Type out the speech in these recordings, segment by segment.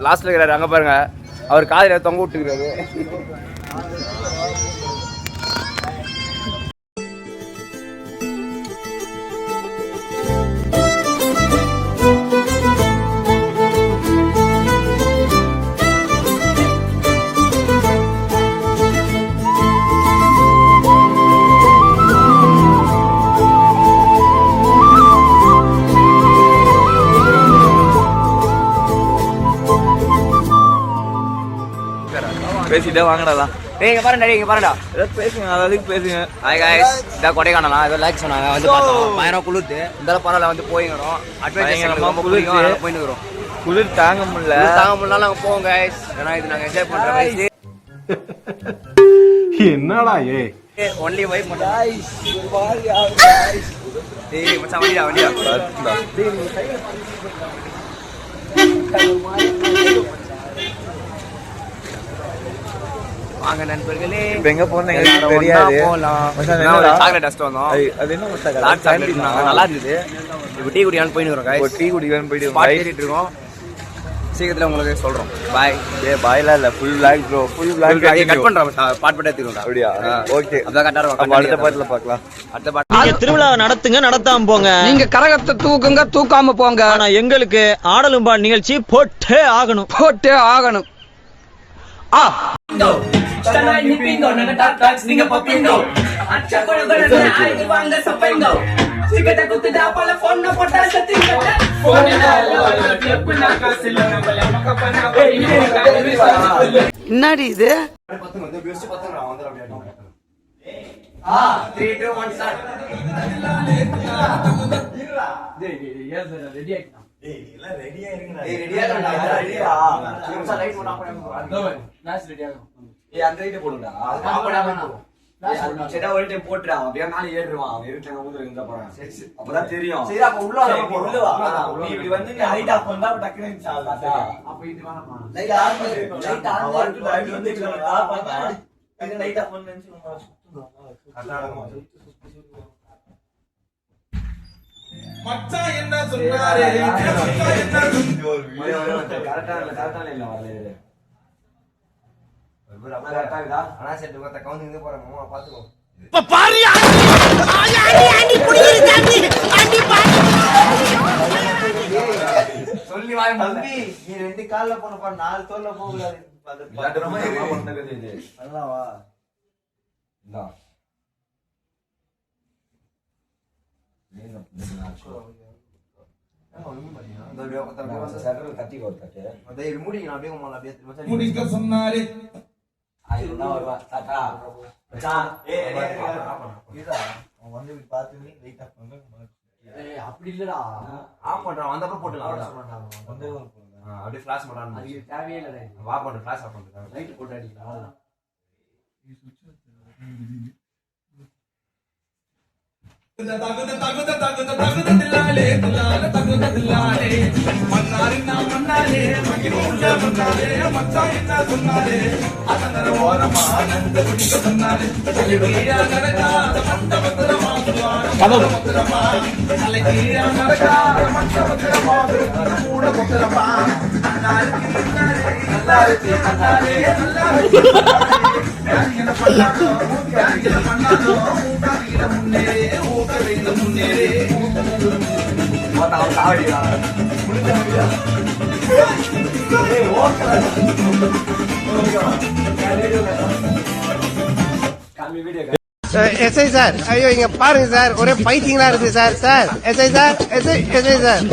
லாஸ்ட்ல இருக்கிறாரு அங்க பாருங்க. அவர் காதில தொங்க விட்டுக்கிறாரு. பேசிட்டே வாங்கடா. இங்க பாருடா, இங்க பாருடா. ஏதோ பேசுங்க, அதாவது பேசுங்க. ஹாய் गाइस, இந்த கொடைக்கானலா ஏதோ லைக் சொன்னாங்க வந்து பார்த்தோம். பயங்கர குளிர்து. இந்த பரவாயில்ல வந்து போயிங்கறோம். அட்வென்ச்சர் ரொம்ப குளிரும். போயிங்கறோம். குளிர் தாங்க முடியல. தாங்க முடியல நாங்க போவோம் गाइस. ஏன்னா இது நாங்க என்ஜாய் பண்ற வயசு. என்னடா ஒன்லி வைப் மட்டும் गाइस. வாரியா गाइस. டேய் மச்சான் வண்டியா வண்டியா. டேய் நீ சைடுல வாங்க நண்பர்களே. இப்போ எங்க போறீங்க எனக்கு தெரியாது. சாக்லேட் டஸ்ட் வந்தோம். அது என்ன மச்சான் சாக்லேட் நல்லா இருந்தது. இப்போ டீ குடியான்னு போயிடுறோம் गाइस. டீ குடிக்கலாம்னு போயிடுவோம். பாய் ஏறிட்டு இருக்கோம். சீக்கிரத்துல உங்களுக்கு சொல்றோம். பாய். பாய்லாம் இல்ல, full vlog bro. Full vlog cut பண்றோம். பாட் பாட் எடுத்துக்கோங்க. அப்படியே ஓகே. அத கரெக்ட்டா இருக்கும். அப்ப அடுத்த பாட்டுல பார்க்கலாம். அடுத்த பாட்டு நீங்க திருவிழா நடத்துங்க, நடத்தாம போங்க. நீங்க கரகத்தை தூக்குங்க, தூக்காம போங்க. ஆனா எங்களுக்கு ஆடலும்பால் நிகழ்ச்சி போட்டே ஆகணும், போட்டே ஆகணும். என்னடி இது? 3 2 1 ஸ்டார்ட். ரெடியா இருங்கடா. ரெடியா லைட் போடா போடா. நாஸ் ரெடியா இருக்கும். அந்த லைட் போடுடா. அது போடாம செடா ஒரு டைம் போட்டுடா. அப்படியே மேல ஏறிடுவான். அவன் இருட்டங்க ஊதுற இந்த போறான். சரி அப்பதான் தெரியும். சரி அப்ப உள்ள வா. நீ இப்படி வந்து லைட் ஆஃப் பண்ணா டக்குனு சால்டா. அப்ப இது வேணாமா? லைட் ஆஃப் பண்ணு. லைட் ஆன் பண்ணு. லைட் வந்து ஆஃப் பண்ணா. இது லைட் ஆஃப் பண்ணு நினைச்சு கட்டாடமா. மச்சான் என்ன சொன்னாரே? மச்சான் என்ன சொன்னாரே? கரெக்ட்டா இல்ல வரல. ஆனா செட் மத்த கவுண்டிங் போறோம். பாத்துக்கோ. இப்ப பாரியா ஆண்டி குடியிரு தாண்டி ஆண்டி பாரு சொல்லி வாய் தம்பி நீ ரெண்டு கால்ல போறப்ப நாலு தோல்ல போக கூடாது. அது ரொம்ப என்ன பண்ணது இது? நல்லா வா. இந்தா. நீங்க கத்தி கொடுத்தாச்சு. அதை மூடிங்க அப்படியே உமால அப்படியே முடிக்க சொன்னாரே. ஐயா வருவா தாத்தா மச்சான் இதா அவன் வந்து பாத்து நீ லைட் ஆஃப் பண்ணு. அப்படி இல்லடா. ஆஃப் பண்றான். வந்த அப்புறம் போட்டுலாம். வந்து அப்படியே ஃபிளாஷ் பண்றான். அது தேவையே இல்லடா. வா பண்ணு ஃபிளாஷ் ஆஃப் பண்ணு. லைட் போட்டு அடிக்கலாம். அவ்வளவுதான். தகுதில்லாலே தகுதில்லாலே மன்னாரின்னா மன்னாலே மகிழ்ந்த மன்னாலே மச்சான் என்ன சொன்னாலே அதனர ஓரமா நந்த குடிக்க சொன்னாலே தலைகீழா நடக்காத மண்டபத்திரமா மண்டபத்திரமா தலைகீழா நடக்காத மண்டபத்திரமா கூட பத்திரமா நாளைக்கு நல்லா இருக்கு நல்லாலே நல்லா இருக்கு என்ன பண்ணாதோ என்ன பண்ணாதோ ஊட்டாரியில முன்னேறே ஊக்கரையில முன்னேறே அவன் சாவடியா எஸ்ஐ சார், ஐயோ இங்க பாருங்க சார், ஒரே பைத்தியங்களா இருக்கு sir. Sir SI sir, SI sir.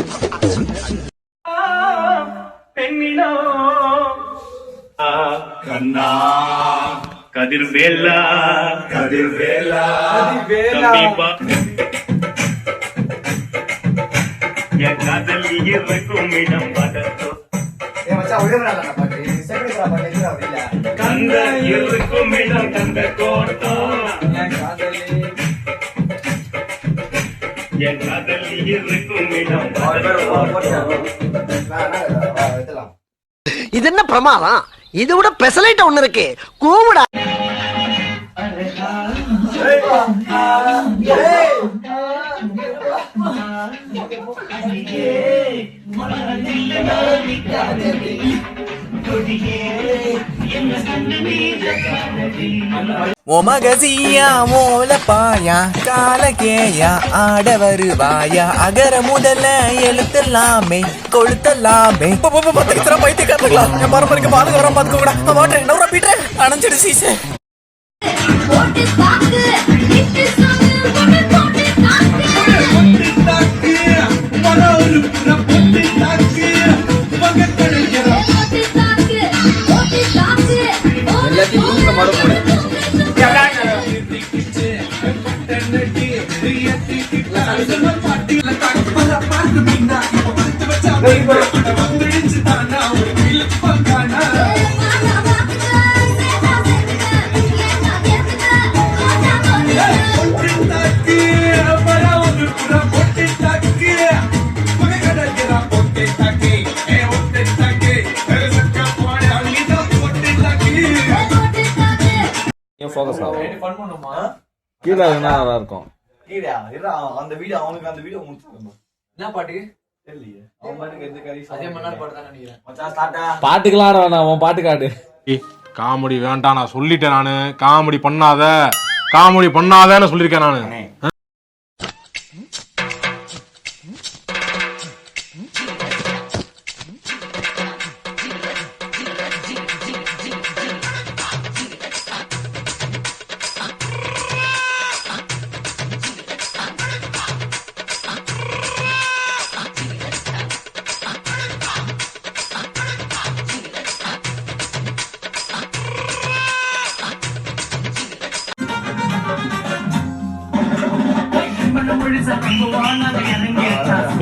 பெண்ணினோ கண்ணா கதிர்வேலா கதிர்வேலா என் காதல் இருக்கும் இடம் படத்தோ கந்த இருக்கும் இடம் கந்த கோட்டம் என் காதல் இருக்கும் இடம். இது என்ன பிரமாதம்? இது விட பெசலைட் ஒண்ணு இருக்கு. கூவுடா. ஒமகசியா மோலப்பாயா காலகேயா ஆட வருவாயா அகர முதல எழுத்தல்லாமே கொளுத்தல்லாமே பைத்தியக்காரங்களா என் மரமருக்கு பாதுக வர பாத்துக்க கூட நான் வாட்டர் என்ன பீட்டர் அணைஞ்சிடு சீசே கீழே நல்லா இருக்கும். அந்த வீடியோ அவனுக்கு அந்த வீடியோ முடிச்சிருக்கோம். என்ன பாட்டு தெரியலையே. அவன் பாட்டுக்கு எந்த கறி அதே மன்னார் பாட்டு தான் நினைக்கிறேன். மச்சான் ஸ்டார்ட்டா. பாட்டுக்கெல்லாம் வேணாம், உன் பாட்டு காட்டு. காமெடி வேண்டாம், நான் சொல்லிட்டேன். நானு காமெடி பண்ணாதன்னு சொல்லியிருக்கேன் நானு.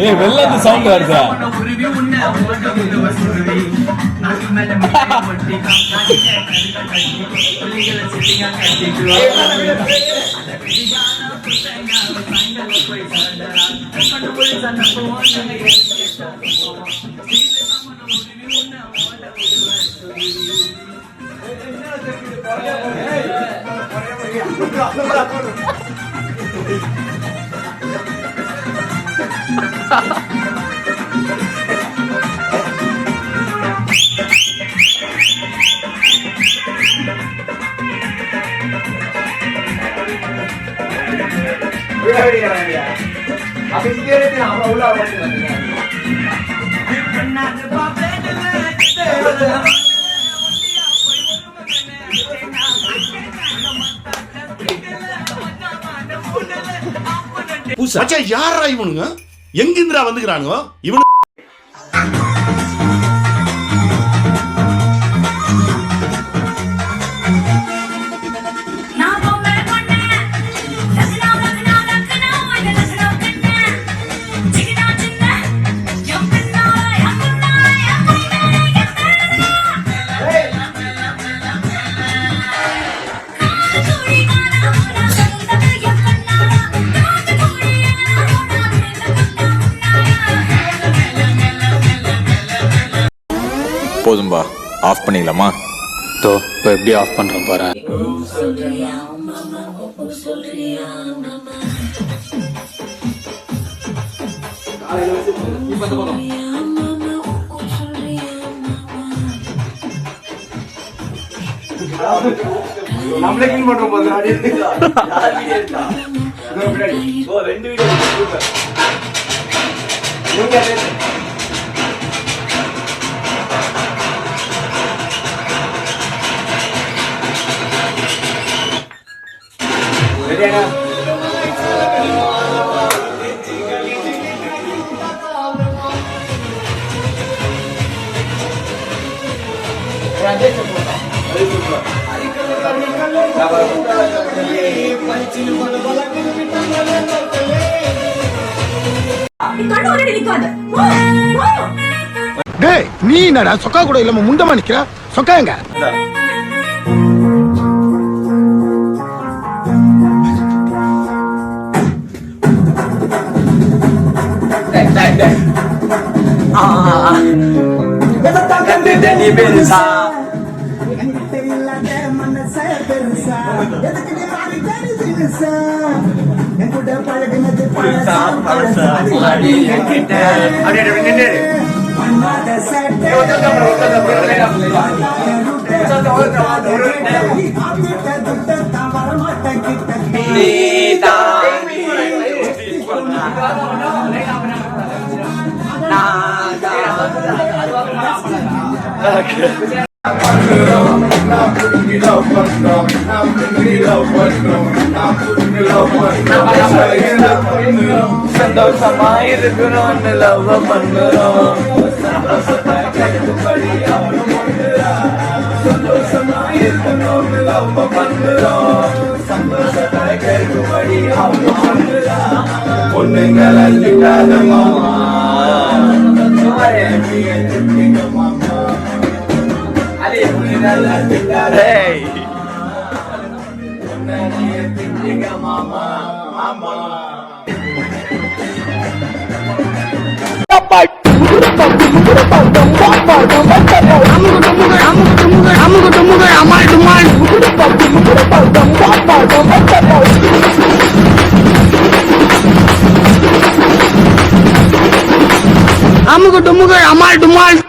ஏய் வெள்ள அந்த சவுண்ட் வருதா? யாரா இவனுங்க? எங்கிந்திரா வந்துக்கிறானுங்க இவனு? போதும்பா, ஆஃப் பண்ணிக்கலாமா? தோ இப்போ எப்படி ஆஃப் பண்றோம் பாரு. நம்மளே கிளீன் பண்றோம் போது ரெண்டு வீடியோ டேய் நீ என்னடா சொக்கா கூட இல்லாம முண்டமா நிக்கிற? சொக்காங்க அப்படியே சந்தோஷமா இருக்கணும் லவ் பண்ணுறோம் சந்தோஷமா இருக்கணும் லவ் பண்ணுறோம் சந்தோஷத்தை கேட்கும்படி அவங்க பண்ணுறோம் பொண்ணுங்களை திட்டாத மாமா அதே பொண்ணுங்களை திட்டாத மாமா மாமா அமுகு டுமுகு அமால் டுமால்